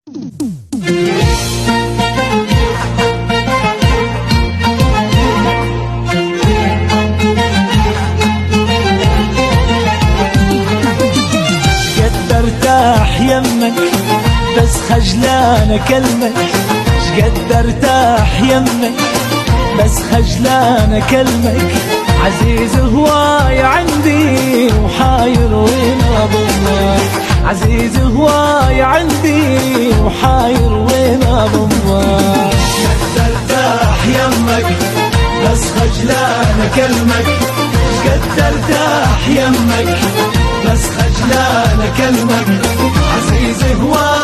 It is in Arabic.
شقد ارتاح يمك بس خجلان اكلمك، شقد ارتاح يمك بس خجلان اكلمك، عزيز هواي عندي وحاير وين اضمك، عزيز هواي عندي وحاير وين اضمك. شقد ارتاح يمك بس خجلان اكلمك، شقد ارتاح يمك بس خجلان اكلمك، عزيز هواي